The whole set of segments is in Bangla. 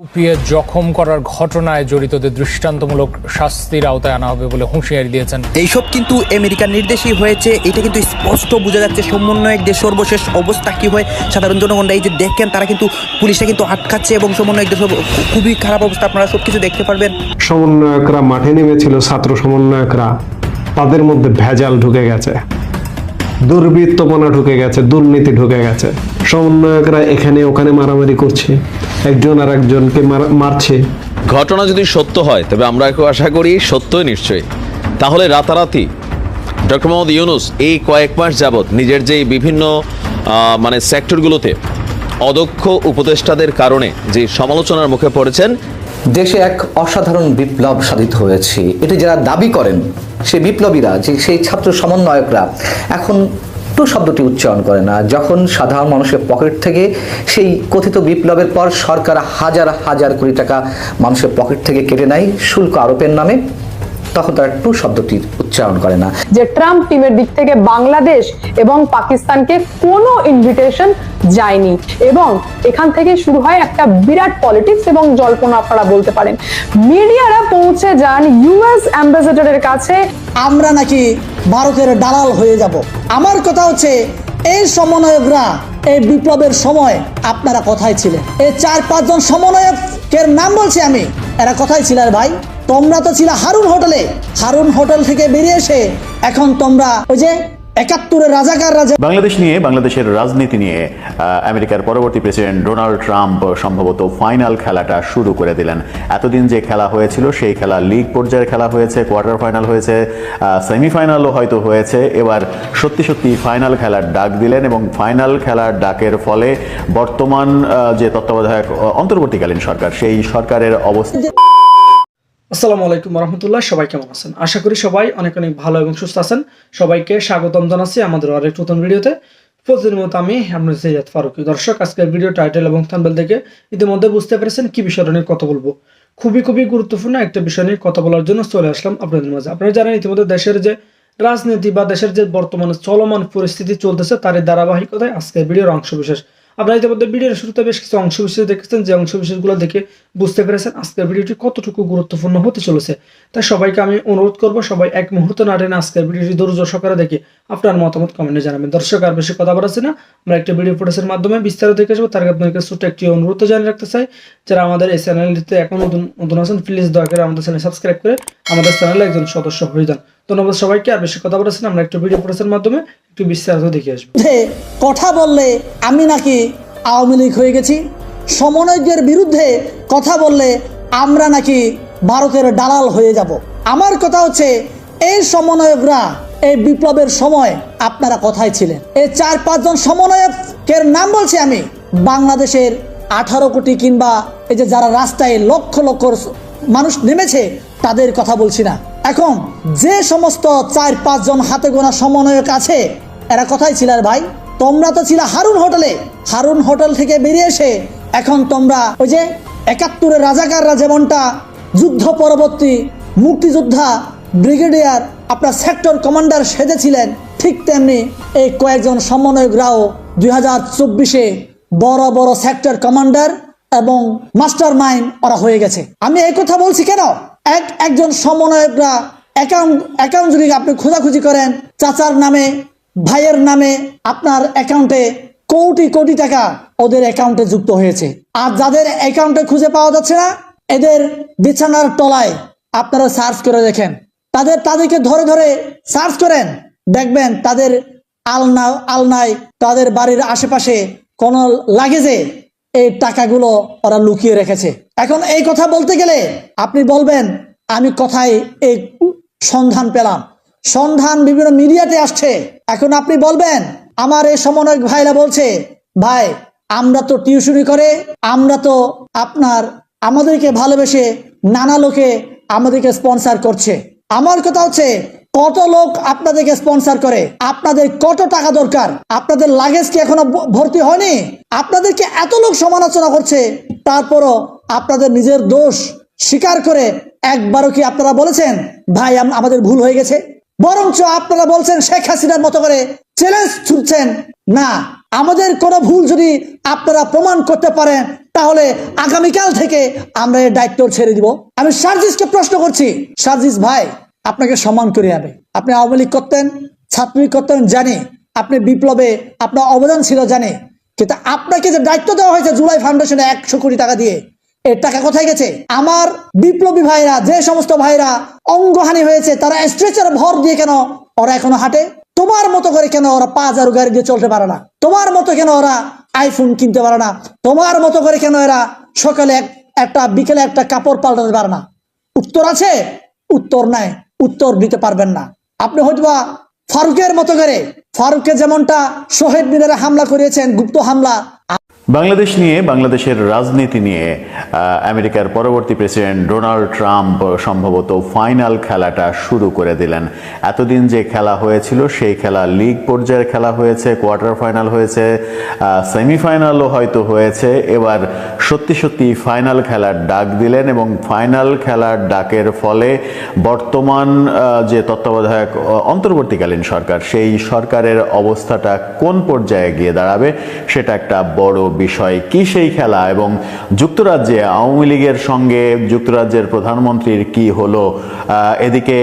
কুপিয়ে জখম করার ঘটনায় জড়িতদের দৃষ্টান্তমূলক শাস্তির আওতায় আনা হবে বলে হুঁশিয়ারি দিয়েছেন। এইসব কিন্তু আমেরিকার নির্দেশেই হয়েছে। এটা কিন্তু স্পষ্ট বোঝা যাচ্ছে সমন্বয়কদের সর্বশেষ অবস্থা কি হয়। সাধারণ জনগণরা এই যে দেখেন, তারা কিন্তু পুলিশটা কিন্তু আটকাচ্ছে এবং সমন্বয়কদের খুবই খারাপ অবস্থা। আপনারা সবকিছু দেখতে পারবেন। সমন্বয়করা মাঠে নেমেছিল, ছাত্র সমন্বয়করা, তাদের মধ্যে ভেজাল ঢুকে গেছে, দুর্বৃত্তপনা ঢুকে গেছে, দুর্নীতি ঢুকে গেছে। সমন্বয়করা এখানে ওখানে মারামারি করছে, একজন আর একজনকে মারছে। ঘটনা যদি সত্য হয় তবে আমরা আশা করি সত্যই নিশ্চয়ই। তাহলে রাতারাতি ডক্টর মোহাম্মদ ইউনূস এই কয়েক মাস যাবৎ নিজের যে বিভিন্ন সেক্টরগুলোতে অদক্ষ উপদেষ্টাদের কারণে যে সমালোচনার মুখে পড়েছেন, দেশে এক অসাধারণ বিপ্লব সাধিত হয়েছে এটি যারা দাবি করেন, সেই বিপ্লবীরা, যে সেই ছাত্র সমন্বয়করা এখন টু শব্দটি উচ্চারণ করে না। যখন সাধারণ মানুষের পকেট থেকে সেই কথিত বিপ্লবের পর সরকার হাজার হাজার কোটি টাকা মানুষের পকেট থেকে কেটে নেয় শুল্ক আরোপের নামে, তখন তারা টু শব্দটির উচ্চারণ করে না। যে ট্রাম্প টিমের দিক থেকে বাংলাদেশ এবং পাকিস্তানকে কোনো ইনভিটেশন যায়নি এবং এখান থেকে শুরু হয় একটা বিরাট পলিটিক্স এবং জল্পনা আপনারা বলতে পারেন। মিডিয়ারা পৌঁছে যান ইউএস অ্যাম্বাসেডরের কাছে, আমরা নাকি ভারতের দালাল হয়ে যাব। আমার কথা হচ্ছে, এই সমন্বয়করা এই বিপ্লবের সময় আপনারা কোথায় ছিলেন? এই 4-5 জন সমন্বয়কের নাম বলছি আমি, এরা কোথায় ছিলেন ভাই? তোমরা তো ছিল হারুন হোটেলে। হারুন হোটেল থেকে বেরিয়ে এসে এখন তোমরা ওই যে 71-এর রাজাকাররা। বাংলাদেশ নিয়ে, বাংলাদেশের রাজনীতি নিয়ে আমেরিকার পরবর্তী প্রেসিডেন্ট ডোনাল্ড ট্রাম্প সম্ভবত ফাইনাল খেলাটা শুরু করে দিলেন। এতদিন যে খেলা হয়েছিল সেই খেলা লিগ পর্যায়ের খেলা হয়েছে, কোয়ার্টার ফাইনাল হয়েছে, সেমিফাইনালও হয়তো হয়েছে। এবার সত্যি সত্যি ফাইনাল খেলার ডাক দিলেন এবং ফাইনাল খেলার ডাকের ফলে বর্তমান যে তত্ত্বাবধায়ক অন্তর্বর্তীকালীন সরকার, সেই সরকারের অবস্থা। আসসালামু আলাইকুম রহমতুল্লাহ। সবাই কেমন আছেন? আশা করি সবাই অনেক অনেক ভালো এবং সুস্থ আছেন। সবাইকে স্বাগতম জানাচ্ছি আমাদের আরেক নতুন ভিডিওতে। প্রতিদিনের মতো আমি আপনার সৈয়দ ফারুক। দর্শক, আজকের ভিডিও টাইটেল এবং থাম্বনেল দেখে ইতিমধ্যে বুঝতে পেরেছেন কি বিষয়টা নিয়ে কথা বলবো। খুবই গুরুত্বপূর্ণ একটা বিষয় নিয়ে কথা বলার জন্য চলে আসলাম আপনাদের মাঝে। আপনারা জানেন ইতিমধ্যে দেশের যে রাজনীতি বা দেশের যে বর্তমানে চলমান পরিস্থিতি চলতেছে, তার ধারাবাহিকতায় আজকের ভিডিওর অংশ বিশেষ। আপনারা ইতিমধ্যে ভিডিওর শুরুতে বেশ কিছু অংশ বিশেষ দেখেছেন, যে অংশ বিশেষগুলো দেখে বুঝতে পেরেছেন আজকের ভিডিওটি কতটুকু গুরুত্বপূর্ণ হতে চলেছে। তাই সবাইকে আমি অনুরোধ করবো, সবাই এক মুহূর্ত না টেনে আজকের ভিডিওটি ধৈর্য সহকারে দেখে আপনার মতামত কমেন্টে জানাবেন। দর্শক, আর বেশি কথা বলাচ্ছি না, আমরা একটা ভিডিও ফুটেজের মাধ্যমে বিস্তারিত দেখে আসবো। তার আগে আপনাদের ছোট্ট একটি অনুরোধ জানিয়ে রাখতে চাই, যারা আমাদের এই চ্যানেলটিতে এখন নতুন আছেন, প্লিজ দয়া করে আমাদের চ্যানেল সাবস্ক্রাইব করে আমাদের চ্যানেলে একজন সদস্য হয়ে যান। ধন্যবাদ সবাইকে। আর বেশি কথা বলাচ্ছি না, আমরা একটা ভিডিও ফুটেজের মাধ্যমে একটু বিস্তারিত দেখে আসবো। কথা বললে আমি নাকি আওয়ামী লীগ হয়ে গেছি, সমন্বয়কদের বিরুদ্ধে কথা বললে আমরা নাকি ভারতের দালাল হয়ে যাব। আমার কথা হচ্ছে, এই সমন্বয়করা এই বিপ্লবের সময় আপনারা কোথায় ছিলেন? এই 4-5 জন সমন্বয়কের নাম বলছি আমি। বাংলাদেশের 18 কোটি কিংবা এই যে যারা রাস্তায় লক্ষ লক্ষ মানুষ নেমেছে তাদের কথা বলছি না। এখন যে সমস্ত 4-5 জন হাতে গোনা সমন্বয়ক আছে, এরা কোথায় ছিলেন ভাই? তোমরা তো ছিল হারুন হোটেলে। হারুন হোটেল থেকে বেরিয়ে এসে এখন তোমরা ওই যে 71-এর রাজাকাররা যেমনটা যুদ্ধ পরবর্তী মুক্তিযোদ্ধা ব্রিগেডিয়ার আপনার সেক্টর কমান্ডার সেজেছিলেন, ঠিক তেমনি এই কয়েকজন সমন্বয়করাও 2024-এ বড় বড় সেক্টর কমান্ডার এবং মাস্টার মাইন্ড ওরা হয়ে গেছে। আমি এই কথা বলছি কেন? একজন সমন্বয়করা অ্যাকাউন্ট যদি আপনি খোঁজাখুঁজি করেন, চাচার নামে, ভাইয়ের নামে আপনার অ্যাকাউন্টে কোটি কোটি টাকা ওদের অ্যাকাউন্টে যুক্ত হয়েছে। আর যাদের অ্যাকাউন্টে খুঁজে পাওয়া যাচ্ছে না, এদের বিছানার তলায় আপনারা সার্চ করে দেখেন, তাদেরকে ধরে ধরে সার্চ করেন, দেখবেন তাদের আলনায় তাদের বাড়ির আশেপাশে কোনো লাগেজে এই টাকাগুলো ওরা লুকিয়ে রেখেছে। এখন এই কথা বলতে গেলে আপনি বলবেন আমি কোথায় এই সন্ধান পেলাম? সন্ধান বিভিন্ন মিডিয়াতে আসছে। এখন আপনি বলবেন, আমার এই সমন্বয়ক ভাইরা বলছে, ভাই আমরা তো টিউশনি করে, আমরা তো আমাদেরকে ভালোবেসে নানা লোকে আমাদেরকে স্পন্সর করছে। আমার কথা হচ্ছে, কত লোক আপনাদেরকে স্পন্সর করে? আপনাদের কত টাকা দরকার? আপনাদের লাগেজ কি এখনো ভর্তি হয়নি? আপনাদেরকে এত লোক সমালোচনা করছে, তারপরও আপনাদের নিজের দোষ স্বীকার করে একবারও কি আপনারা বলেছেন ভাই আমাদের ভুল হয়ে গেছে? বরঞ্চ আপনারা বলছেন শেখ হাসিনার মতো করে চ্যালেঞ্জ ছুটছেন, না আমাদের কোনো ভুল যদি আপনারা প্রমাণ করতে পারেন তাহলে আগামীকাল থেকে আমরা এই দায়িত্ব ছেড়ে দিব। আমি সার্জিসকে প্রশ্ন করছি, সার্জিস ভাই আপনাকে সম্মান করে যাবে, আপনি আওয়ামী লীগ করতেন, ছাত্রলীগ করতেন জানি, আপনি বিপ্লবে আপনার অবদান ছিল জানি, কিন্তু আপনাকে যে দায়িত্ব দেওয়া হয়েছে জুলাই ফাউন্ডেশনে 100 কোটি টাকা দিয়ে, এর টাকা কোথায় গেছে? আমার বিপ্লবী ভাইরা, যে সমস্ত ভাইরা অঙ্গহানি হয়েছে তারা স্ট্রেচার ভর দিয়ে কেন ওরা এখনো হাঁটে? তোমার মতো করে কেন ওরা 5000 গাড়ি দিয়ে চলতে পারে না? তোমার মতো কেন ওরা আইফোন কিনতে পারে না? তোমার মতো করে কেন এরা সকালে একটা বিকেলে একটা কাপড় পাল্টাতে পারে না? উত্তর আছে? উত্তর নাই, উত্তর দিতে পারবেন না। আপনি হয়তোবা ফারুকের মতো করে, ফারুককে যেমনটা শহীদ মিনারে হামলা করিয়েছেন, গুপ্ত হামলা। বাংলাদেশ নিয়ে, বাংলাদেশের রাজনীতি নিয়ে আমেরিকার পরবর্তী প্রেসিডেন্ট ডোনাল্ড ট্রাম্প সম্ভবত ফাইনাল খেলাটা শুরু করে দিলেন। এতদিন যে খেলা হয়েছিল সেই খেলা লিগ পর্যায়ের খেলা হয়েছে, কোয়ার্টার ফাইনাল হয়েছে, সেমিফাইনালও হয়তো হয়েছে। এবার সত্যি সত্যি ফাইনাল খেলার ডাক দিলেন এবং ফাইনাল খেলার ডাকের ফলে বর্তমান যে তত্ত্বাবধায়ক অন্তর্বর্তীকালীন সরকার, সেই সরকারের অবস্থাটা কোন পর্যায়ে গিয়ে দাঁড়াবে সেটা একটা বড় বিষয়। কি সেই খেলা এবং যুক্তরাজ্যে আওয়ামী লীগের সঙ্গে যুক্তরাজ্যের প্রধানমন্ত্রীর কি হলো, এদিকে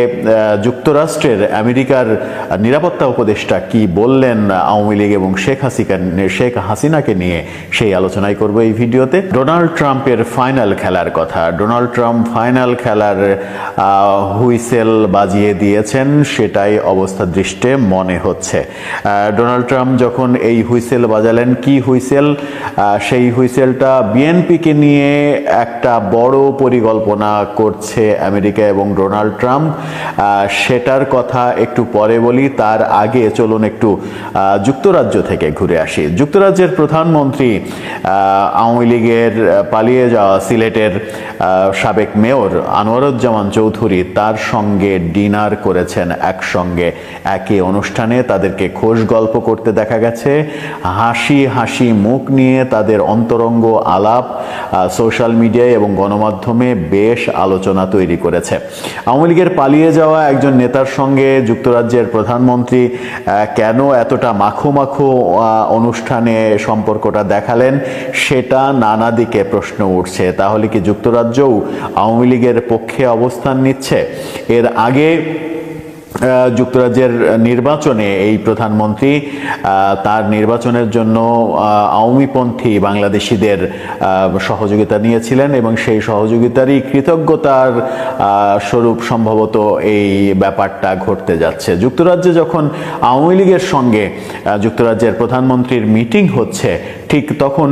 যুক্তরাষ্ট্রের আমেরিকার নিরাপত্তা উপদেষ্টা কি বললেন আওয়ামী লীগ এবং শেখ হাসিনাকে নিয়ে, সেই আলোচনাই করব এই ভিডিওতে। ডোনাল্ড ট্রাম্পের ফাইনাল খেলার কথা, ডোনাল্ড ট্রাম্প ফাইনাল খেলার হুইসেল বাজিয়ে দিয়েছেন, সেটাই অবস্থা দৃষ্টে মনে হচ্ছে। ডোনাল্ড ট্রাম্প যখন এই হুইসেল বাজালেন, কি হুইসেল? সেই হুইসেলটা বিএনপিকে নিয়ে একটা বড় পরিকল্পনা করছে আমেরিকা এবং ডোনাল্ড ট্রাম্প, সেটার কথা একটু পরে বলি। তার আগে চলুন একটু যুক্তরাজ্য থেকে ঘুরে আসি। যুক্তরাজ্যের প্রধানমন্ত্রী আওয়ামী লীগের পালিয়ে যাওয়া সিলেটের সাবেক মেয়র আনোয়ারুজ্জামান চৌধুরী, তার সঙ্গে ডিনার করেছেন একসঙ্গে একই অনুষ্ঠানে। তাদেরকে খোশ গল্প করতে দেখা গেছে, হাসি হাসি মুখ নিয়ে তাদের অন্তরঙ্গ আলাপ সোশ্যাল মিডিয়ায় এবং গণমাধ্যমে বেশ আলোচনা তৈরি করেছে। আওয়ামী লীগের পালিয়ে যাওয়া একজন নেতার সঙ্গে যুক্তরাজ্যের প্রধানমন্ত্রী কেন এতটা মাখো মাখো অনুষ্ঠানে সম্পর্কটা দেখালেন, সেটা নানা দিকে প্রশ্ন উঠছে। তাহলে কি যুক্তরাজ্যও আওয়ামী লীগের পক্ষে অবস্থান নিচ্ছে? এর আগে যুক্তরাজ্যের নির্বাচনে এই প্রধানমন্ত্রী তার নির্বাচনের জন্য আওয়ামীপন্থী বাংলাদেশিদের সহযোগিতা নিয়েছিলেন এবং সেই সহযোগিতারই কৃতজ্ঞতার স্বরূপ সম্ভবত এই ব্যাপারটা ঘটতে যাচ্ছে। যুক্তরাজ্যে যখন আওয়ামী লীগের সঙ্গে যুক্তরাজ্যের প্রধানমন্ত্রীর মিটিং হচ্ছে, ঠিক তখন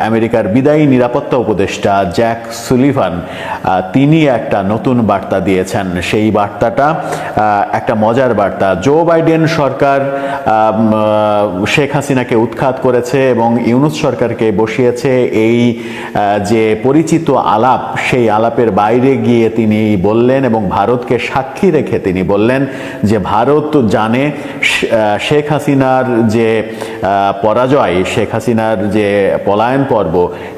আমেরিকার বিদায়ী নিরাপত্তা উপদেষ্টা জ্যাক সুলিভান তিনি একটা নতুন বার্তা দিয়েছেন। সেই বার্তাটা একটা মজার বার্তা। জো বাইডেন সরকার শেখ হাসিনাকে উৎখাত করেছে এবং ইউনূস সরকারকে বসিয়েছে। এই যে পরিচিত আলাপ, সেই আলাপের বাইরে গিয়ে তিনি বললেন এবং ভারতকে সাক্ষী রেখে তিনি বললেন যে ভারত জানে শেখ হাসিনার যে পরাজয়, শেখ হাসিনার যে পলায়ন পর্ব,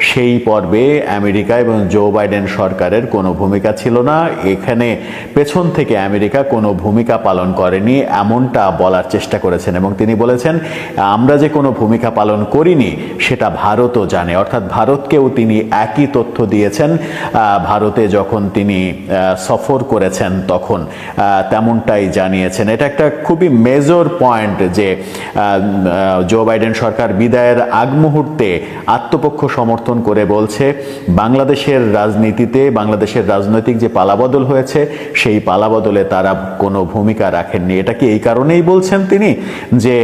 সেই পর্বে আমেরিকা এবং জো বাইডেন সরকারের কোনো ভূমিকা ছিল না। এখানে পেছন থেকে আমেরিকা কোনো ভূমিকা পালন করেনি, এমনটা বলার চেষ্টা করেছেন এবং তিনি বলেছেন আমরা যে কোনো ভূমিকা পালন করিনি সেটা ভারতও জানে। অর্থাৎ ভারতকেও তিনি একই তথ্য দিয়েছেন ভারতে যখন তিনি সফর করেছেন তখন তেমনটাই জানিয়েছেন। এটা একটা খুবই মেজর পয়েন্ট যে জো বাইডেন সরকার বিদায়ের আগ মুহূর্তে আত্মপক্ষ সমর্থন করে বলছে বাংলাদেশের রাজনীতিতে, বাংলাদেশের রাজনৈতিক যে পালাবদল হয়েছে সেই পালাবদলে তারা কোনো ভূমিকা রাখেননি। এটা কি এই কারণেই বলছেন তিনি যে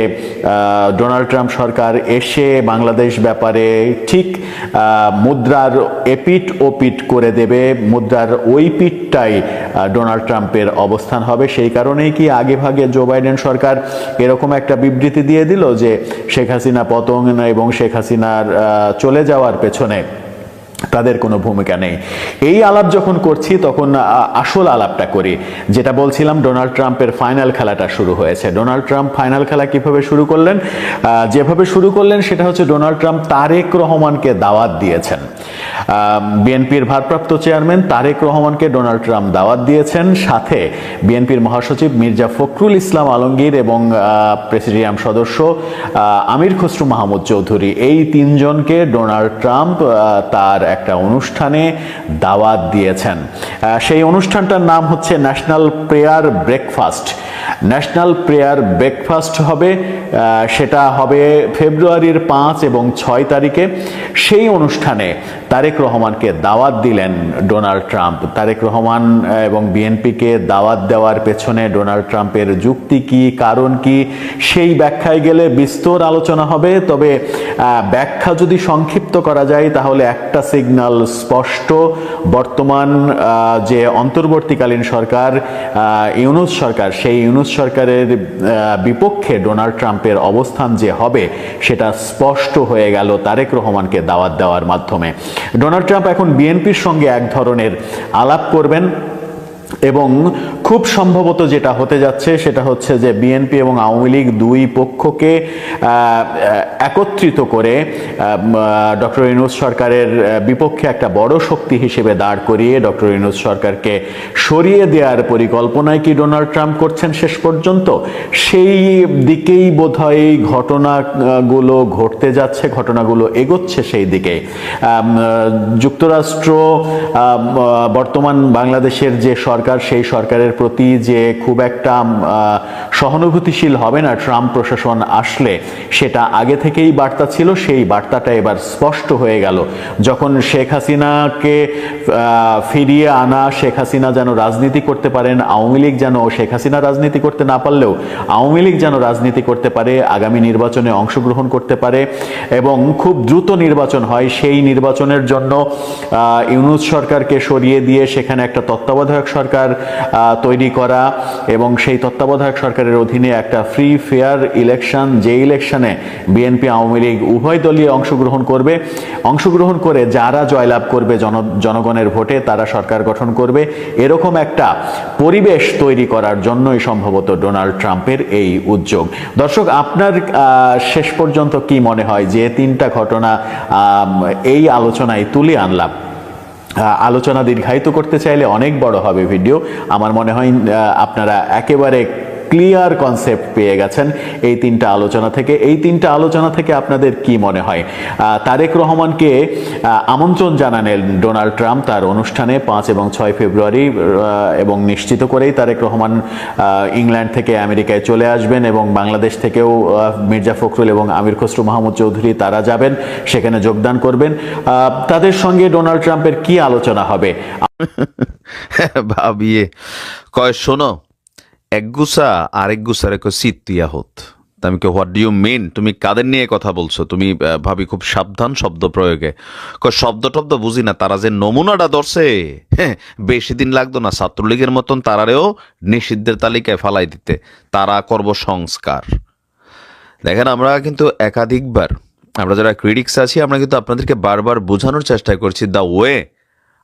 ডোনাল্ড ট্রাম্প সরকার এসে বাংলাদেশ ব্যাপারে ঠিক মুদ্রার এপিট ওপিট করে দেবে, মুদ্রার ওই পিঠটাই ডোনাল্ড ট্রাম্পের অবস্থান হবে? সেই কারণেই কি আগে ভাগে জো বাইডেন সরকার এরকম একটা বিবৃতি দিয়ে দিল যে শেখ হাসিনা পতন এবং শেখ হাসিনার চলে যাওয়ার পেছনে তাদের কোনো ভূমিকা নেই। এই আলাপ যখন করছি তখন আসল আলাপটা করি, যেটা বলছিলাম ডোনাল্ড ট্রাম্পের ফাইনাল খেলাটা শুরু হয়েছে। ডোনাল্ড ট্রাম্প ফাইনাল খেলা কিভাবে শুরু করলেন? যেভাবে শুরু করলেন সেটা হচ্ছে ডোনাল্ড ট্রাম্প তারেক রহমানকে দাওয়াত দিয়েছেন। বিএনপির ভারপ্রাপ্ত চেয়ারম্যান তারেক রহমানকে ডোনাল্ড ট্রাম্প দাওয়াত দিয়েছেন, সাথে বিএনপির মহাসচিব মির্জা ফখরুল ইসলাম আলমগীর এবং প্রেসিডিয়াম সদস্য আমির খসরু মাহমুদ চৌধুরী, এই তিনজনকে ডোনাল্ড ট্রাম্প তার একটা অনুষ্ঠানে দাওয়াত দিয়েছেন। সেই অনুষ্ঠানটার নাম হচ্ছে national prayer breakfast. National prayer breakfast হবে, সেটা হবে ফেব্রুয়ারির 5 এবং 6 তারিখে। সেই অনুষ্ঠানে তারেক রহমানকে দাওয়াত দিলেন ডোনাল্ড ট্রাম্প। তারেক রহমান এবং বিএনপিকে দাওয়াত দেওয়ার পেছনে ডোনাল্ড ট্রাম্পের যুক্তি কি, কারণ কি, সেই ব্যাখ্যায় গেলে বিস্তর আলোচনা হবে। তবে ব্যাখ্যা যদি সংক্ষিপ্ত করা যায় তাহলে একটা সিগন্যাল স্পষ্ট, বর্তমান যে অন্তর্বর্তীকালীন সরকার ইউনূস সরকার, সেই ইউনূস সরকারের বিপক্ষে ডোনাল্ড ট্রাম্পের অবস্থান যে হবে সেটা স্পষ্ট হয়ে গেল তারেক রহমানকে দাওয়াত দেওয়ার মাধ্যমে। ডোনাল্ড ট্রাম্প এখন বিএনপির সঙ্গে এক ধরনের আলাপ করবেন এবং খুব সম্ভবত যেটা হতে যাচ্ছে সেটা হচ্ছে যে বিএনপি এবং আওয়ামী লীগ দুই পক্ষকে একত্রিত করে ডক্টর ইউনূস সরকারের বিপক্ষে একটা বড় শক্তি হিসেবে দাঁড় করিয়ে ডক্টর ইউনূস সরকারকে সরিয়ে দেওয়ার পরিকল্পনায় কি ডোনাল্ড ট্রাম্প করছেন শেষ পর্যন্ত? সেই দিকেই বোধহয় ঘটনাগুলো ঘটতে যাচ্ছে, ঘটনাগুলো এগোচ্ছে সেই দিকে। যুক্তরাষ্ট্র বর্তমান বাংলাদেশের যে সরকার, সেই সরকারের প্রতি যে খুব একটা সহানুভূতিশীল হবে না ট্রাম্প প্রশাসন আসলে, সেটা আগে থেকেই বার্তা ছিল। সেই বার্তাটা এবার স্পষ্ট হয়ে গেল যখন শেখ হাসিনাকে ফিরিয়ে আনা, শেখ হাসিনা যেন রাজনীতি করতে পারেন, আওয়ামী লীগ যেন শেখ হাসিনা রাজনীতি করতে না পারলেও আওয়ামী লীগ যেন রাজনীতি করতে পারে, আগামী নির্বাচনে অংশগ্রহণ করতে পারে এবং খুব দ্রুত নির্বাচন হয়। সেই নির্বাচনের জন্য ইউনূস সরকারকে সরিয়ে দিয়ে সেখানে একটা তত্ত্বাবধায়ক সরকার তৈরি করা এবং সেই তত্ত্বাবধায়ক সরকারের অধীনে একটা ফ্রি ফেয়ার ইলেকশন, যে ইলেকশনে বিএনপি আওয়ামী লীগ উভয় দলীয় অংশগ্রহণ করে যারা জয়লাভ করবে জনগণের ভোটে তারা সরকার গঠন করবে, এরকম একটা পরিবেশ তৈরি করার জন্যই সম্ভবত ডোনাল্ড ট্রাম্পের এই উদ্যোগ। দর্শক, আপনার শেষ পর্যন্ত কি মনে হয় যে তিনটা ঘটনা এই আলোচনায় তুলে আনলাম? আলোচনা দীর্ঘায়িত করতে চাইলে অনেক বড় হবে ভিডিও। আমার মনে হয় আপনারা একেবারে ক্লিয়ার কনসেপ্ট পেয়ে গেছেন এই তিনটা আলোচনা থেকে। এই তিনটা আলোচনা থেকে আপনাদের কি মনে হয়? তারেক রহমানকে আমন্ত্রণ জানালেন ডোনাল্ড ট্রাম্প তার অনুষ্ঠানে 5 এবং 6 ফেব্রুয়ারি, এবং নিশ্চিত করেই তারেক রহমান ইংল্যান্ড থেকে আমেরিকায় চলে আসবেন এবং বাংলাদেশ থেকেও মির্জা ফখরুল এবং আমির খসরু মাহমুদ চৌধুরী তারা যাবেন, সেখানে যোগদান করবেন। তাদের সঙ্গে ডোনাল্ড ট্রাম্পের কি আলোচনা হবে? ভাবিয়ে কয়, শোনো, এক গুসা আরেক গুসারে সিতিয়া হত। আমি কে হোয়াট ডু ইউ মিন? তুমি কাদের নিয়ে কথা বলছো? তুমি ভাবি খুব সাবধান শব্দ প্রয়োগে। শব্দ টব্দ বুঝি না, তারা যে নমুনাটা ধরছে, হ্যাঁ, বেশি দিন লাগতো না ছাত্রলীগের মতন তারারেও নিষিদ্ধের তালিকায় ফালাই দিতে। তারা করব সংস্কার। দেখেন, আমরা কিন্তু একাধিকবার, আমরা যারা ক্রিটিক্স আছি, আমরা কিন্তু আপনাদেরকে বারবার বোঝানোর চেষ্টা করছি দ্য ওয়ে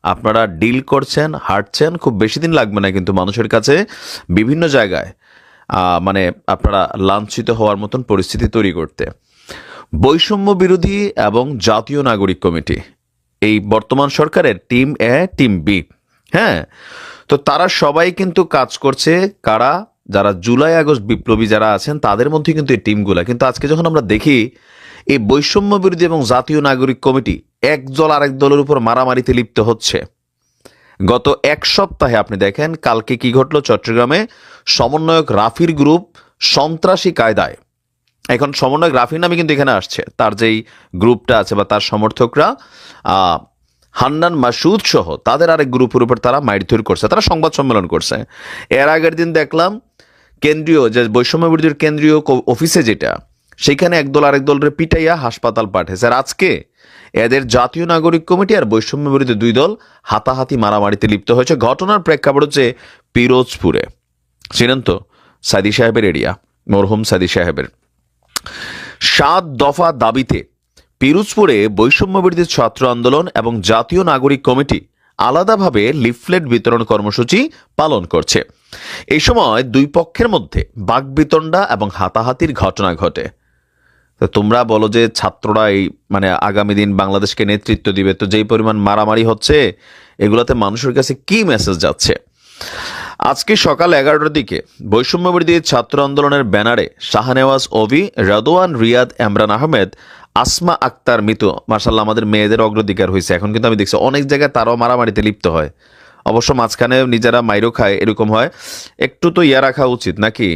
আপনারা ডিল করছেন, হাঁটছেন, খুব বেশি দিন লাগবে না কিন্তু মানুষের কাছে বিভিন্ন জায়গায় মানে আপনারা লাঞ্ছিত হওয়ার মতন পরিস্থিতি তৈরি করতে। বৈষম্য বিরোধী এবং জাতীয় নাগরিক কমিটি, এই বর্তমান সরকারের টিম এ টিম বি, হ্যাঁ, তো তারা সবাই কিন্তু কাজ করছে। কারা? যারা জুলাই আগস্ট বিপ্লবী যারা আছেন তাদের মধ্যে কিন্তু এই টিমগুলা। কিন্তু আজকে যখন আমরা দেখি এই বৈষম্য বিরোধী এবং জাতীয় নাগরিক কমিটি এক দল আরেক দলের উপর মারামারিতে লিপ্ত হচ্ছে। গত এক সপ্তাহে আপনি দেখেন কালকে কি ঘটলো চট্টগ্রামে। সমন্বয়ক রাফির গ্রুপ সন্ত্রাসী কায়দায়, এখন সমন্বয়ক রাফির নামে কিন্তু এখানে আসছে, তার যেই গ্রুপটা আছে বা তার সমর্থকরা হান্নান মাসুদ সহ তাদের আরেক গ্রুপের উপর তারা মাইরধর করছে, তারা সংবাদ সম্মেলন করছে। এর আগের দিন দেখলাম কেন্দ্রীয় যে বৈষম্য বিরোধীর কেন্দ্রীয় অফিসে যেটা, সেইখানে একদল আরেক দলের পিটাইয়া হাসপাতাল পাঠিয়েছে। আর আজকে এদের জাতীয় নাগরিক কমিটি আর বৈষম্য বিরোধী দুই দল হাতাহাতি মারামারিতে লিপ্ত হয়েছে। ঘটনার প্রেক্ষাপট হচ্ছে পিরোজপুরে, চিনেন তো সাদি সাহেবের এরিয়া, মরহুম সাদি সাহেবের 7 দফা দাবিতে পিরোজপুরে বৈষম্যবিরোধী ছাত্র আন্দোলন এবং জাতীয় নাগরিক কমিটি আলাদাভাবে লিফলেট বিতরণ কর্মসূচি পালন করছে। এই সময় দুই পক্ষের মধ্যে বাকবিতণ্ডা এবং হাতাহাতির ঘটনা ঘটে। তো তোমরা বলো যে ছাত্ররা এই মানে আগামী দিন বাংলাদেশকে নেতৃত্ব দিবে, তো যেই পরিমাণ মারামারি হচ্ছে এগুলোতে মানুষের কাছে কি মেসেজ যাচ্ছে? আজকে সকাল 11টার দিকে বৈষম্যবিরোধী ছাত্র আন্দোলনের ব্যানারে শাহনেওয়াজ অভি, রাদওয়ান, রিয়াদ, এমরান আহমেদ, আসমা আক্তার মিতু, মার্শাল্লাহ আমাদের মেয়েদের অগ্রাধিকার হয়েছে। এখন কিন্তু আমি দেখছি অনেক জায়গায় তারাও মারামারিতে লিপ্ত হয়। অবশ্য মাঝখানে নিজেরা মাইরও খায়, এরকম হয়। একটু তো ইয়া রাখা উচিত নাকি?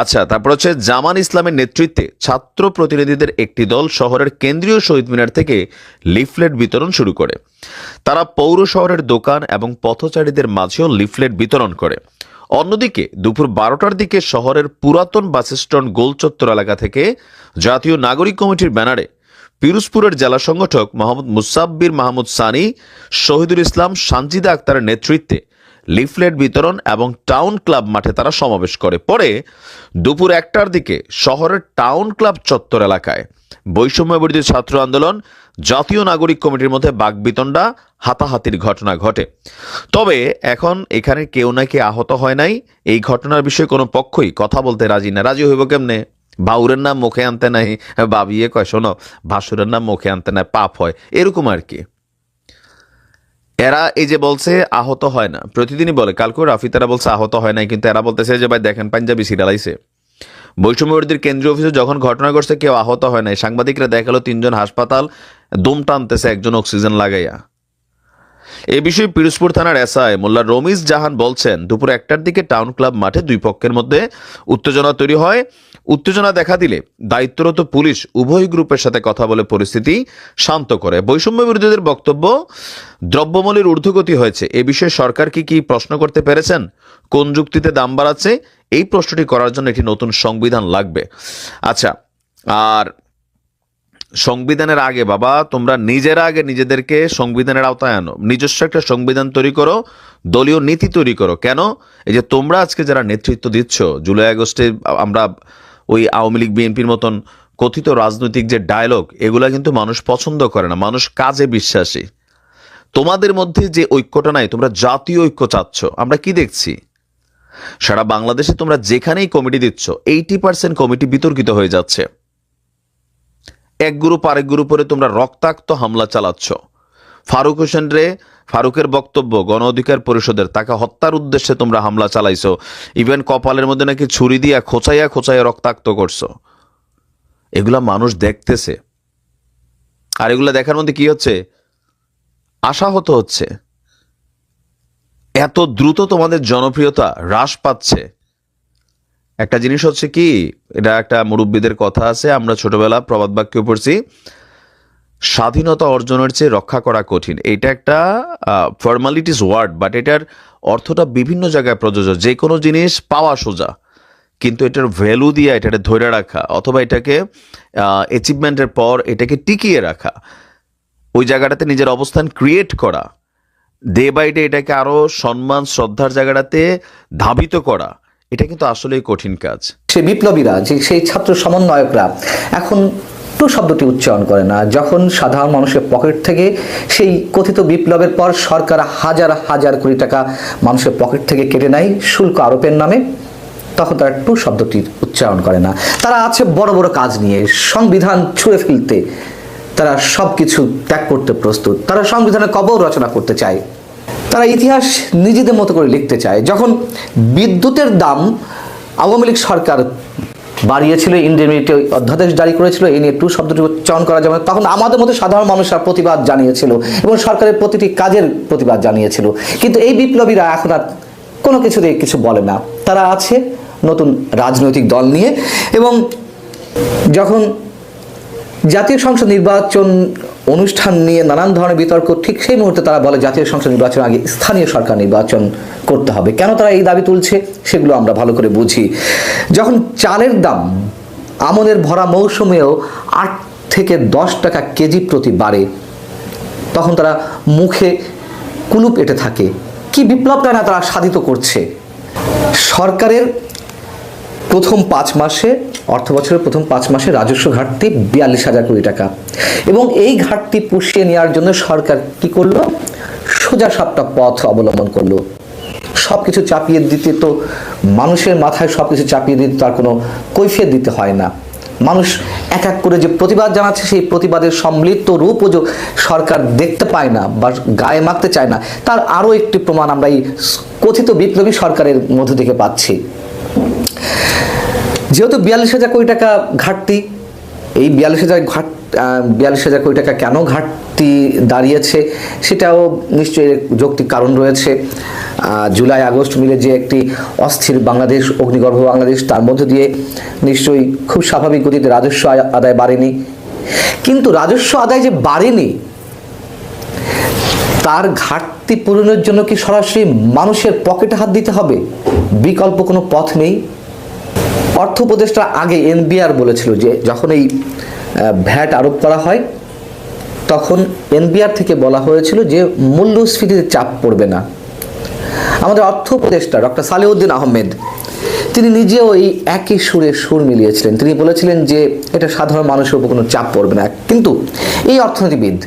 আচ্ছা, তারপর হচ্ছে জামান ইসলামের নেতৃত্বে ছাত্র প্রতিনিধিদের একটি দল শহরের কেন্দ্রীয় শহীদ মিনার থেকে লিফলেট বিতরণ শুরু করে। তারা পৌর শহরের দোকান এবং পথচারীদের মাঝেও লিফলেট বিতরণ করে। অন্যদিকে দুপুর 12টার দিকে শহরের পুরাতন বাসস্ট্যান্ড গোলচত্বর এলাকা থেকে জাতীয় নাগরিক কমিটির ব্যানারে পিরোজপুরের জেলা সংগঠক মোহাম্মদ মুসাব্বির মাহমুদ সানি, শহীদুল ইসলাম, সানজিদা আক্তারের নেতৃত্বে লিফলেট বিতরণ এবং টাউন ক্লাব মাঠে তারা সমাবেশ করে। পরে দুপুর 1টার দিকে শহরের টাউন ক্লাব চত্বর এলাকায় বৈষম্যবিরোধী ছাত্র আন্দোলন, জাতীয় নাগরিক কমিটির মধ্যে বাকবিতণ্ডা, হাতাহাতির ঘটনা ঘটে। তবে এখন এখানে কেউ নাকি আহত হয় নাই। এই ঘটনার বিষয়ে কোনো পক্ষই কথা বলতে রাজি না। রাজি হইব কেমনে? বাউরের নাম মুখে আনতে নাই, বাবিয়ে কয় শোনো ভাসুরের নাম মুখে আনতে নাই, পাপ হয়, এরকম আর কি। এরা এই যে বলছে আহত হয় না, প্রতিদিনই বলে, কালকেও রাফি তারা বলছে আহত হয় নাই, কিন্তু এরা বলতেছে যে ভাই দেখেন পাঞ্জাবি সিরিয়ালাইছে। বৈষম্যবিরোধীর কেন্দ্রীয় অফিসে যখন ঘটনা ঘটছে কেউ আহত হয় নাই। সাংবাদিকরা দেখালো 3 জন হাসপাতাল দম টানতেছে, একজন অক্সিজেন লাগাইয়া। এই বিষয়ে পিরোজপুর থানার এসআই মোল্লা রমিজ জাহান বলছেন, দুপুর 1টার দিকে টাউন ক্লাব মাঠে দুই পক্ষের মধ্যে উত্তেজনা তৈরি হয়। উত্তেজনা দেখা দিলে দায়িত্বরত পুলিশ উভয় গ্রুপের সাথে কথা বলে পরিস্থিতি শান্ত করে। বৈষম্য বিরোধীদের বক্তব্য, দ্রব্যমূল্যের ঊর্ধ্বগতি হয়েছে, এ বিষয়ে সরকার কি প্রশ্ন করতে পেরেছেন? কোন যুক্তিতে দাম বাড়াচ্ছে? এই প্রশ্নটি করার জন্য একটি নতুন সংবিধান লাগবে। আচ্ছা, আর সংবিধানের আগে বাবা তোমরা নিজেরা আগে নিজেদেরকে সংবিধানের আওতায় আনো, নিজস্ব একটা সংবিধান তৈরি করো, দলীয় নীতি তৈরি করো। কেন? এই যে তোমরা আজকে যারা নেতৃত্ব দিচ্ছ, জুলাই আগস্টে আমরা ওই আওয়ামী লীগ বিএনপির মতন কথিত রাজনৈতিক যে ডায়লগ, এগুলা কিন্তু মানুষ পছন্দ করে না, মানুষ কাজে বিশ্বাসী। তোমাদের মধ্যে যে ঐক্যটা নাই, তোমরা জাতীয় ঐক্য চাচ্ছ। আমরা কি দেখছি সারা বাংলাদেশে তোমরা যেখানেই কমিটি দিচ্ছ 80% কমিটি বিতর্কিত হয়ে যাচ্ছে। এক গ্রুপ আরেক গ্রুপে তোমরা রক্তাক্ত হামলা চালাচ্ছ। ফারুক হোসেন রে, ফারুকের বক্তব্য গণ অধিকার পরিষদের, তাকে হত্যার উদ্দেশ্যে তোমরা হামলা চালাইছো। ইভেন কপালের মধ্যে নাকি ছুরি দিয়া খোঁচাইয়া খোঁচাইয়া রক্তাক্ত করছো। এগুলা মানুষ দেখতেছে, আর এগুলা দেখার মধ্যে কি হচ্ছে? আশাহত হচ্ছে। এত দ্রুত তোমাদের জনপ্রিয়তা হ্রাস পাচ্ছে। একটা জিনিস হচ্ছে কি, এটা একটা মুরব্বীদের কথা আছে, আমরা ছোটবেলা প্রবাদ বাক্য পড়ছি, স্বাধীনতা অর্জনের চেয়ে রক্ষা করা কঠিন। এটা একটা ফর্মালিটিস ওয়ার্ড, বাট এটার অর্থটা বিভিন্ন জায়গায় প্রযোজ্য। যে কোনো জিনিস পাওয়া সোজা, কিন্তু এটার ভ্যালু দিয়ে এটাকে ধরে রাখা, অথবা এটাকে অ্যাচিভমেন্টের পর এটাকে টিকিয়ে রাখা, ওই জায়গাটাতে নিজের অবস্থান ক্রিয়েট করা, ডে বাই ডে এটাকে আরো সম্মান শ্রদ্ধার জায়গাটাতে ধাবিত করা, এটা কিন্তু আসলেই কঠিন কাজ। সেই বিপ্লবীরা, যে সেই ছাত্র সমন্বয়করা এখন টু শব্দটি উচ্চারণ করে না। যখন সাধারণ মানুষের পকেট থেকে সেই কথিত বিপ্লবের পর সরকার হাজার হাজার কোটি টাকা মানুষের পকেট থেকে কেটে নেয় শুল্ক আরোপের নামে, তখন তারা টু শব্দটির উচ্চারণ করে না। তারা আছে বড় বড় কাজ নিয়ে, সংবিধান ছুঁড়ে ফেলতে তারা সব কিছু ত্যাগ করতে প্রস্তুত। তারা সংবিধানের কবর রচনা করতে চায়, তারা ইতিহাস নিজেদের মতো করে লিখতে চায়। যখন বিদ্যুতের দাম আওয়ামী লীগ সরকার বাড়িয়েছিল, ইন্ডিয়ামিটি অধ্যাদেশ জারি করেছিল, এই নিয়ে টু শব্দটি উচ্চারণ করা যাবে না, তখন আমাদের মতো সাধারণ মানুষরা প্রতিবাদ জানিয়েছিল এবং সরকারের প্রতিটি কাজের প্রতিবাদ জানিয়েছিল। কিন্তু এই বিপ্লবীরা এখন আর কোনো কিছুতে কিছু বলে না। তারা আছে নতুন রাজনৈতিক দল নিয়ে, এবং যখন জাতীয় সংসদ নির্বাচন অনুষ্ঠান নিয়ে নানান ধরনের বিতর্ক, ঠিক সেই মুহূর্তে তারা বলে জাতীয় সংসদ নির্বাচন আগে স্থানীয় সরকার নির্বাচন করতে হবে। কেন তারা এই দাবি তুলছে সেগুলো আমরা ভালো করে বুঝি। যখন চালের দাম আমনের ভরা মৌসুমেও 8 থেকে 10 টাকা কেজি প্রতি বাড়ে, তখন তারা মুখে কুলুপ এঁটে থাকে। কি বিপ্লবটা না তারা সাধিত করছে। সরকারের প্রথম 5 মাসে অর্থ বছরের প্রথম 5 মাসে রাজস্ব ঘাটতি 42,000 কোটি টাকা, এবং এই ঘাটতি পুষিয়ে নেওয়ার জন্য সরকার কি করলো? সোজা সাপটা পথ অবলম্বন করলো। সবকিছু চাপিয়ে দিতে তো মানুষের মাথায় সবকিছু চাপিয়ে দিতে তার কোনো কৈফিয়ত দিতে হয় না। মানুষ এক এক করে যে প্রতিবাদ জানাচ্ছে, সেই প্রতিবাদের সম্মিলিত রূপও যে সরকার দেখতে পায় না বা গায়ে মাখতে চায় না, তার আরও একটি প্রমাণ আমরা এই কথিত বিপ্লবী সরকারের মধ্য থেকে পাচ্ছি। যেহেতু 42,000 কোটি টাকা ঘাটতি, এই 42,000 কোটি টাকা কেন ঘাটতি দাঁড়িয়েছে সেটাও নিশ্চয়ই যৌক্তিক কারণ রয়েছে। জুলাই আগস্ট মিলে যে একটি অস্থির বাংলাদেশ, অগ্নিগর্ভ বাংলাদেশ, তার মধ্য দিয়ে নিশ্চয়ই খুব স্বাভাবিক গতিতে রাজস্ব আদায় বাড়েনি। কিন্তু রাজস্ব আদায় যে বাড়েনি, তার ঘাটতি পূরণের জন্য কি সরাসরি মানুষের পকেটে হাত দিতে হবে? বিকল্প কোনো পথ নেই। অর্থ উপদেষ্টা আগে এনবিআর বলেছিল যে যখন এই ভ্যাট আরোপ করা হয়, তখন এনবিআর থেকে বলা হয়েছিল যে মূল্যস্ফীতিতে চাপ পড়বে না। আমাদের অর্থ উপদেষ্টা ডক্টর সালেউদ্দিন আহমেদ, তিনি নিজেও এই একই সুরে সুর মিলিয়েছিলেন। তিনি বলেছিলেন যে এটা সাধারণ মানুষের উপর কোনো চাপ পড়বে না। কিন্তু এই অর্থনীতিবিদ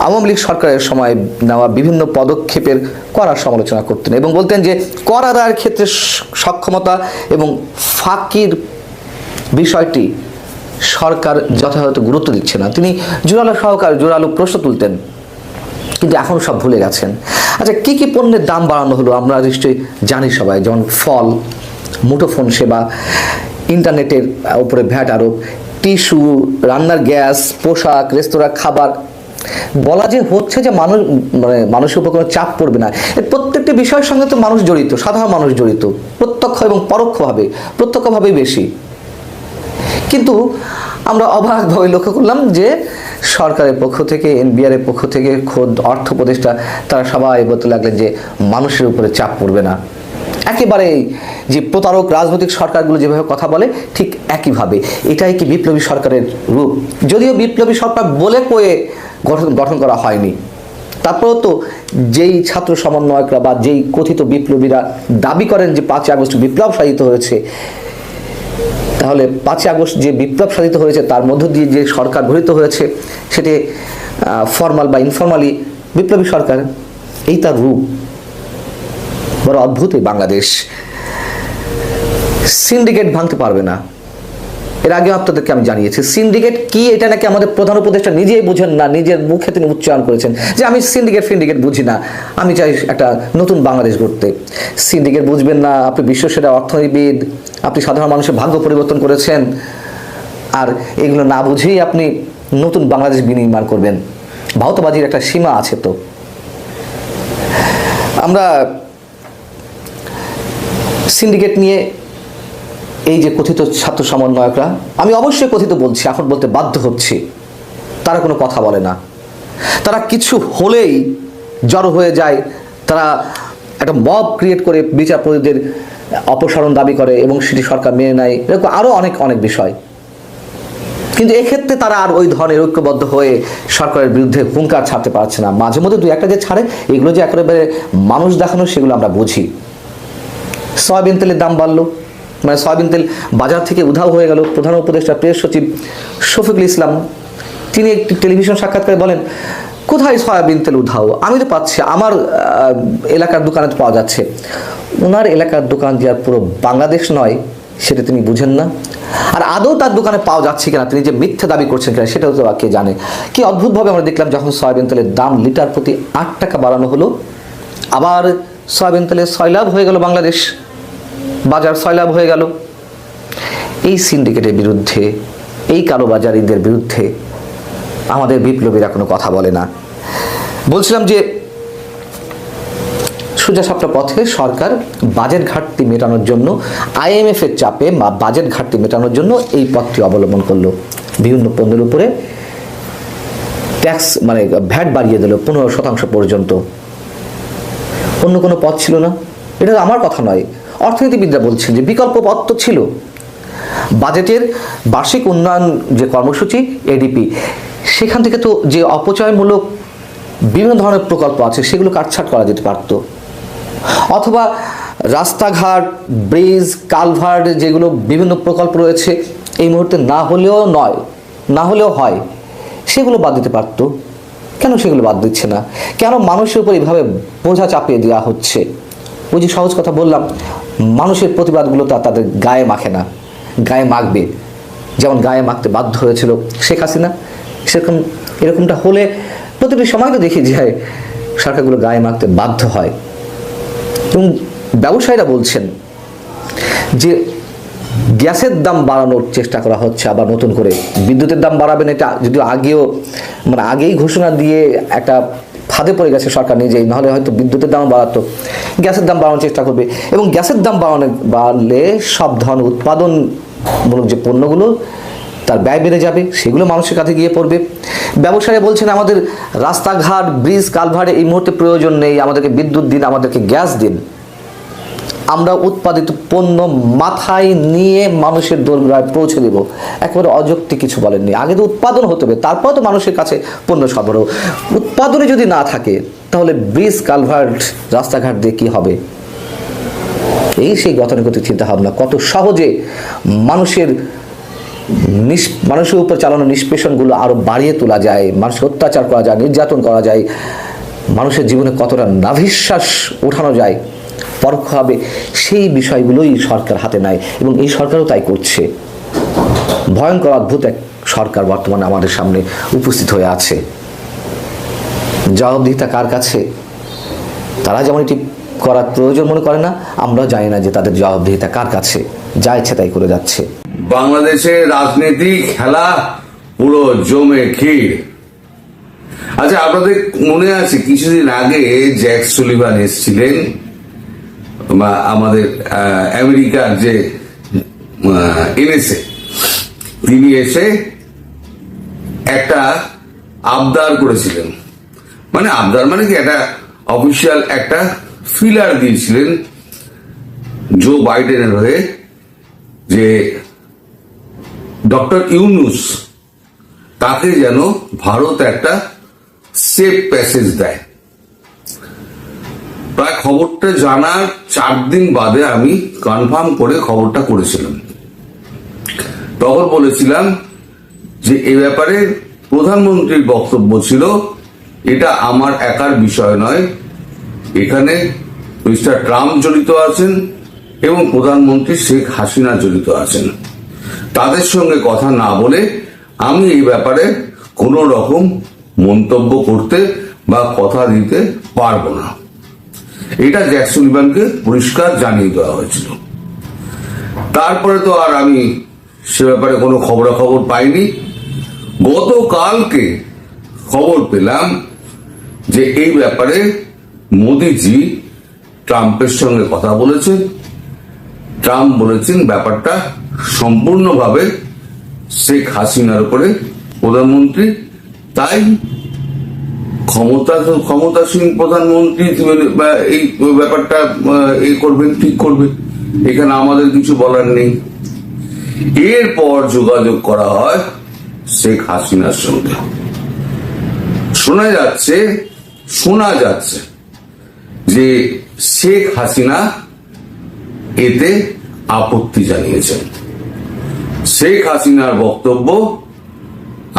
আওয়ামী লীগ সরকারের সময় নেওয়া বিভিন্ন পদক্ষেপের কড়া সমালোচনা করতেন এবং বলতেন যে কর আদায়ের ক্ষেত্রে সক্ষমতা এবং ফাঁকির বিষয়টি সরকার যথাযথ গুরুত্ব দিচ্ছে না। তিনি জোরালো প্রশ্ন তুলতেন, কিন্তু এখন সব ভুলে গেছেন। আচ্ছা, কি কি পণ্যের দাম বাড়ানো হলো আমরা নিশ্চয়ই জানি সবাই, যেমন ফল, মুঠোফোন সেবা, ইন্টারনেটের উপরে ভ্যাট আরোপ, টিস্যু, রান্নার গ্যাস, পোশাক, রেস্তোরাঁ, খাবার। বলা যে হচ্ছে যে মানুষের উপর কোনো চাপ পড়বে না, এর প্রত্যেকটি বিষয়ের সঙ্গে তো মানুষ জড়িত, সাধারণ মানুষ জড়িত, প্রত্যক্ষ এবং পরোক্ষভাবে, প্রত্যক্ষভাবেই বেশি। কিন্তু আমরা অবাকভাবে লক্ষ্য করলাম যে সরকারের পক্ষ থেকে, এনবিআর এর পক্ষ থেকে, খোদ অর্থ উপদেষ্টা, তারা সবাই বলতে লাগলেন যে মানুষের উপরে চাপ পড়বে না। একেবারে যে প্রতারক রাজনৈতিক সরকারগুলো যেভাবে কথা বলে, ঠিক একইভাবে এটাই কি বিপ্লবী সরকারের রূপ? যদিও বিপ্লবী সরকার বলে কয়ে গঠন করা হয়নি, তারপরেও তো যেই ছাত্র সমন্বয়করা বা যেই কথিত বিপ্লবীরা দাবি করেন যে 5ই আগস্ট বিপ্লব সাধিত হয়েছে, তাহলে 5ই আগস্ট যে বিপ্লব সাধিত হয়েছে তার মধ্য দিয়ে যে সরকার গঠিত হয়েছে, সেটি ফর্মাল বা ইনফর্মালি বিপ্লবী সরকার। এই তার রূপ। বড় অদ্ভুত এই বাংলাদেশ। সিন্ডিকেট ভাঙতে পারবে না, এর আগে আপনাদেরকে আমি জানিয়েছি। সিন্ডিকেট কি এটা নাকি আমাদের প্রধান উপদেষ্টা নিজেই বুঝেন না, নিজের মুখে তিনি উচ্চারণ করেছেন যে আমি সিন্ডিকেট বুঝি না, আমি চাই একটা নতুন বাংলাদেশ গড়তে। সিন্ডিকেট বুঝবেন না, আপনি বিশ্বসেরা অর্থনীতিবিদ, আপনি সাধারণ মানুষের ভাগ্য পরিবর্তন করেছেন, আর এগুলো না বুঝেই আপনি নতুন বাংলাদেশ বিনির্মাণ করবেন। ভাওতাবাজির একটা সীমা আছে। তো আমরা সিন্ডিকেট নিয়ে এই যে কথিত ছাত্র সমন্বয়করা, আমি অবশ্যই কথিত বলছি, এখন বলতে বাধ্য হচ্ছি, তারা কোনো কথা বলে না। তারা কিছু হলেই জড়ো হয়ে যায়, তারা একটা মব ক্রিয়েট করে বিচারপতিদের অপসারণ দাবি করে এবং সেটি সরকার মেনে নেয়, এরকম আরও অনেক বিষয়। কিন্তু এক্ষেত্রে তারা আর ওই ধরনের ঐক্যবদ্ধ হয়ে সরকারের বিরুদ্ধে হুঙ্কার ছাড়তে পারছে না। মাঝে মধ্যে দুই একটা যে ছাড়ে, এগুলো যে একেবারে মানুষ দেখানো, সেগুলো আমরা বুঝি। সয়াবিন তেলের দাম বাড়লো, মানে সয়াবিন তেল বাজার থেকে উধাও হয়ে গেল। প্রধান উপদেষ্টা প্রেস সচিব শফিকুল ইসলাম, তিনি একটি টেলিভিশন সাক্ষাৎকারে বলেন, কোথায় সয়াবিন তেল উধাও? আমি তো পাচ্ছি, আমার এলাকার দোকানে তো পাওয়া যাচ্ছে। ওনার এলাকার দোকান যে আর পুরো বাংলাদেশ নয়, সেটা তিনি বুঝেন না। আর আদৌ তার দোকানে পাওয়া যাচ্ছে কিনা, তিনি যে মিথ্যে দাবি করছেন কিনা, সেটাও তো কে জানে। কি অদ্ভুতভাবে আমরা দেখলাম, যখন সয়াবিন তেলের দাম লিটার প্রতি 8 টাকা বাড়ানো হলো, আবার সয়াবিন তেলের সয়লাভ হয়ে গেল, বাংলাদেশ বাজার সয়লাভ হয়ে গেল। এই সিন্ডিকেটের বিরুদ্ধে, এই কালোবাজারিদের বিরুদ্ধে আমাদের বিপ্লবীরা কোনো কথা বলে না। বলছিলাম যে সোজা সাপটা পথে সরকার বাজেট ঘাটতি মেটানোর জন্য, IMF এর চাপে বা বাজেট ঘাটতি মেটানোর জন্য এই পথটি অবলম্বন করলো। বিভিন্ন পণ্যের উপরে ট্যাক্স, মানে ভ্যাট বাড়িয়ে দিল 15% পর্যন্ত। অন্য কোনো পথ ছিল না। এটা আমার কথা নয়, অর্থনীতিবিদরা বলছেন যে বিকল্প পথ তো ছিল। বাজেটের বার্ষিক উন্নয়ন যে কর্মসূচি ADP, সেখান থেকে তো যে অপচয়মূলক বিভিন্ন ধরনের প্রকল্প আছে, সেগুলো কাটছাট করা যেতে পারত। অথবা রাস্তাঘাট, ব্রিজ, কালভার্ট, যেগুলো বিভিন্ন প্রকল্প রয়েছে, এই মুহূর্তে না হলেও হয়, সেগুলো বাদ দিতে পারতো। কেন সেগুলো বাদ দিচ্ছে না? কেন মানুষের উপর এইভাবে বোঝা চাপিয়ে দেওয়া হচ্ছে? ওই যে সহজ কথা বললাম, মানুষের প্রতিবাদগুলো তাদের গায়ে মাখে না, গায়ে মাখবে। যেমন গায়ে মাখতে বাধ্য হয়েছিল শেখ হাসিনা, এরকমটা হলে প্রতিটি সময় তো দেখি যায় সরকারগুলো গায়ে মাখতে বাধ্য হয়। এবং ব্যবসায়ীরা বলছেন যে গ্যাসের দাম বাড়ানোর চেষ্টা করা হচ্ছে, আবার নতুন করে বিদ্যুতের দাম বাড়াবেন, এটা যদিও আগেই ঘোষণা দিয়ে একটা ফাঁদে পড়ে গেছে সরকার নিজেই, নাহলে হয়তো বিদ্যুতের দাম বাড়াতো, গ্যাসের দাম বাড়ানোর চেষ্টা করবে। এবং গ্যাসের দাম বাড়লে সব ধরনের উৎপাদনমূলক যে পণ্যগুলো, তার ব্যয় বেড়ে যাবে, সেগুলো মানুষের কাছে গিয়ে পড়বে। ব্যবসায়ী বলছেন আমাদের রাস্তাঘাট, ব্রিজ, কালভার্টে এই মুহূর্তে প্রয়োজন নেই, আমাদেরকে বিদ্যুৎ দিন, আমাদেরকে গ্যাস দিন। আমরা উৎপাদিত পণ্য মাথায় নিয়ে মানুষের দোরগোড়ায় পৌঁছে দেব। একেবারে অযৌক্তিক কিছু বলেননি। আগে তো উৎপাদন হতে হবে, তারপর তো মানুষের কাছে পণ্য সরবরাহ। উৎপাদনে যদি না থাকে তাহলে ব্রিজ, কালভার্ট, রাস্তাঘাট দিয়ে কী হবে? সেই গতানুগতিক চিন্তাভাবনা কত সহজে মানুষের উপর চালানো নিষ্পেষণগুলো আরও বাড়িয়ে তোলা যায়, মানুষের অত্যাচার করা যায়, নির্যাতন করা যায়, মানুষের জীবনে কতটা নাভিশ্বাস ওঠানো যায় পরোক্ষভাবে, সেই বিষয়গুলোই সরকার হাতে নেয় এবং এই সরকারও তাই করছে। ভয়ঙ্কর অদ্ভুত এক সরকার বর্তমানে আমাদের সামনে উপস্থিত হয়ে আছে। জবাবদিহিতা কার কাছে? তারা যেমন এটি করার প্রয়োজন মনে করে না, আমরাও জানি না যে তাদের জবাবদিহিতা কার কাছে, যা ইচ্ছে তাই করে যাচ্ছে। বাংলাদেশের রাজনীতি খেলা পুরো জমে ক্ষীর। আচ্ছা, আপনাদের মনে আছে কিছুদিন আগে জ্যাক সুলিভান এসেছিলেন, আমাদের আমেরিকার যে এনএসএ, তিনি এসে একটা আবদার করেছিলেন, আবদার কি একটা অফিসিয়াল একটা ফিলার দিয়েছিলেন জো বাইডেনের হয়ে, যে ডক্টর ইউনুস তাকে যেন ভারত একটা সেফ প্যাসেজ দেয়। প্রায় খবরটা জানার 4 দিন বাদে আমি কনফার্ম করে খবরটা করেছিলাম। তখন বলেছিলাম যে এ ব্যাপারে প্রধানমন্ত্রীর বক্তব্য ছিল, এটা আমার একার বিষয় নয়, এখানে মিস্টার ট্রাম্প জড়িত আছেন এবং প্রধানমন্ত্রী শেখ হাসিনা জড়িত আছেন। তাদের সঙ্গে কথা না বলে আমি এই ব্যাপারে কোনো রকম মন্তব্য করতে বা কথা দিতে পারবো না। এটা জ্যাক সুলিভানকে পরিষ্কার জানিয়ে দেওয়া হয়েছিল। তারপরে তো আর আমি সে ব্যাপারে কোনো খবরাখবর পাইনি। গতকালকে খবর পেলাম যে এই ব্যাপারে মোদিজি ট্রাম্পের সঙ্গে কথা বলেছেন। ট্রাম্প বলেছেন ব্যাপারটা সম্পূর্ণভাবে শেখ হাসিনার উপরে প্রধানমন্ত্রী, তাই ক্ষমতাসীন প্রধানমন্ত্রী এই ব্যাপারটা এই করবেন, ঠিক করবে, এখানে আমাদের কিছু বলার নেই। এরপর যোগাযোগ করা হয় শেখ হাসিনার সঙ্গে। শোনা যাচ্ছে যে শেখ হাসিনা এতে আপত্তি জানিয়েছেন। শেখ হাসিনার বক্তব্য,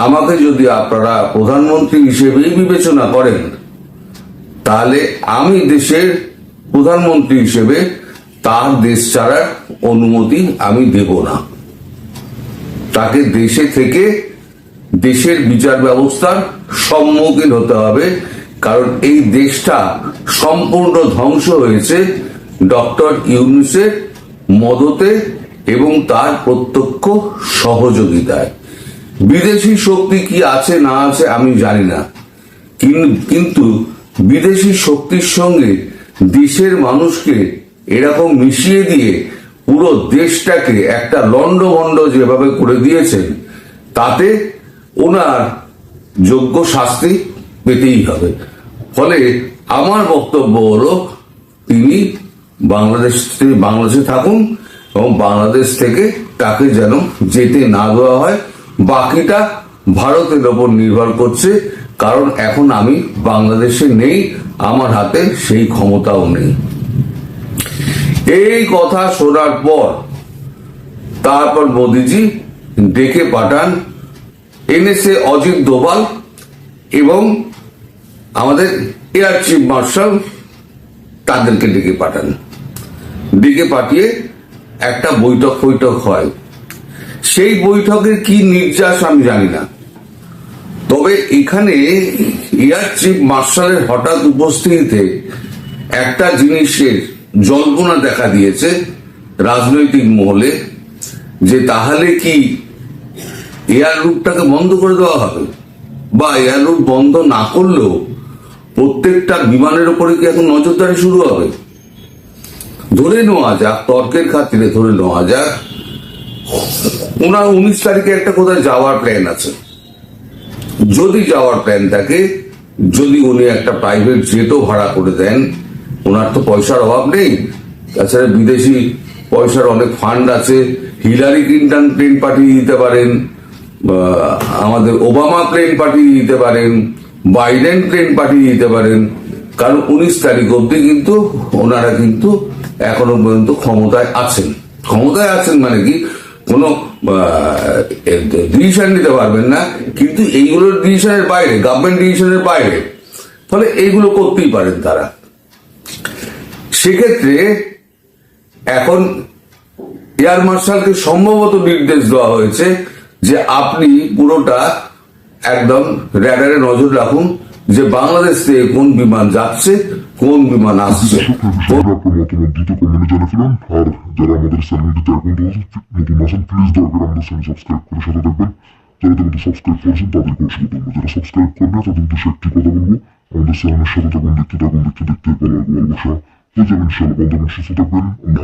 আমাকে যদি আপনারা প্রধানমন্ত্রী হিসেবেই বিবেচনা করেন, তাহলে আমি দেশের প্রধানমন্ত্রী হিসেবে তার দেশ ছাড়ার অনুমতি আমি দেব না। তাকে দেশে থেকে দেশের বিচার ব্যবস্থার সম্মুখীন হতে হবে, কারণ এই দেশটা সম্পূর্ণ ধ্বংস হয়েছে ডক্টর ইউনূসের মদতে এবং তার প্রত্যক্ষ সহযোগিতায়। বিদেশি শক্তি কি আছে না আছে আমি জানি না, কিন্তু বিদেশি শক্তির সঙ্গে দেশের মানুষকে এরকম মিশিয়ে দিয়ে পুরো দেশটাকে একটা লন্ডভন্ড যেভাবে করে দিয়েছেন, তাতে ওনার যোগ্য শাস্তি পেতেই হবে। ফলে আমার বক্তব্য হলো, তিনি বাংলাদেশে থাকুন এবং বাংলাদেশ থেকে তাকে যেন যেতে না দেওয়া হয়। বাকিটা ভারতের ওপর নির্ভর করছে, কারণ এখন আমি বাংলাদেশে নেই, আমার হাতে সেই ক্ষমতাও নেই। এই কথা শোনার পর তারপর মোদিজি ডেকে পাঠান এনএসএ অজিত দোভাল এবং আমাদের এয়ার চিফ মার্শাল, তাদেরকে ডেকে পাঠান। ডেকে পাঠিয়ে একটা বৈঠক হয়। সেই বৈঠকের কি নির্যাস আমি জানি না, তবে এখানে এয়ার চিফ মার্শালের হঠাৎ উপস্থিতিতে একটা জিনিসের জল্পনা দেখা দিয়েছে রাজনৈতিক মহলে, যে তাহলে কি এয়ার রুটটাকে বন্ধ করে দেওয়া হবে, বা এয়ার রুট বন্ধ না করলেও প্রত্যেকটা বিমানের উপরে কি এখন নজরদারি শুরু হবে। ধরে নেওয়া যাক, তর্কের খাতিরে ধরে নেওয়া যাক, ওনার 19 তারিখে একটা কোথায় যাওয়ার প্ল্যান আছে। যদি যাওয়ার প্ল্যান থাকে, যদি উনি একটা প্রাইভেট জেটও ভাড়া করে দেন, ওনার তো পয়সার অভাব নেই, তাছাড়া বিদেশি পয়সার অনেক ফান্ড আছে। হিলারি ক্লিন্টন প্লেন পাঠিয়ে দিতে পারেন, আমাদের ওবামা প্লেন পাঠিয়ে দিতে পারেন, বাইডেন প্লেন পাঠিয়ে দিতে পারেন, কারণ 19 তারিখ অব্দি কিন্তু ওনারা কিন্তু এখনো পর্যন্ত ক্ষমতায় আছেন মানে কি কোনো ডিসিশন নিতে পারবেন না, কিন্তু এইগুলোর ডিসিশনের বাইরে, গভর্নমেন্ট ডিসিশনের বাইরে, ফলে এইগুলো করতেই পারেন তারা। সেক্ষেত্রে এখন এয়ার মার্শালকে সম্ভবত নির্দেশ দেওয়া হয়েছে যে আপনি পুরোটা একদম র্যাডারে নজর রাখুন, যে বাংলাদেশ থেকে কোন বিমান যাচ্ছে, কোন বিমান আসছে। আপনার মতামত দ্রুত কমেন্টে জানিয়ে ফেলুন। আর যারা আমাদের চ্যানেলটিতে এখন নতুন আছেন, প্লিজ দয়া করে আমাদের চ্যানেল সাবস্ক্রাইব করে সাথে থাকবেন। যারা কিন্তু সাবস্ক্রাইব করেছেন তাদেরকে অসংখ্য ধন্যবাদ। যারা সাবস্ক্রাইব করেন না তাদের উদ্দেশ্যে একটি কথা বলবো, আমাদের চ্যানেলের সাথে থাকুন, দেখতে ভালোবাসা হয়ে যাবেন ইনশাআল্লাহ। ভালো থাকবেন, সুস্থ থাকবেন। আল্লাহ।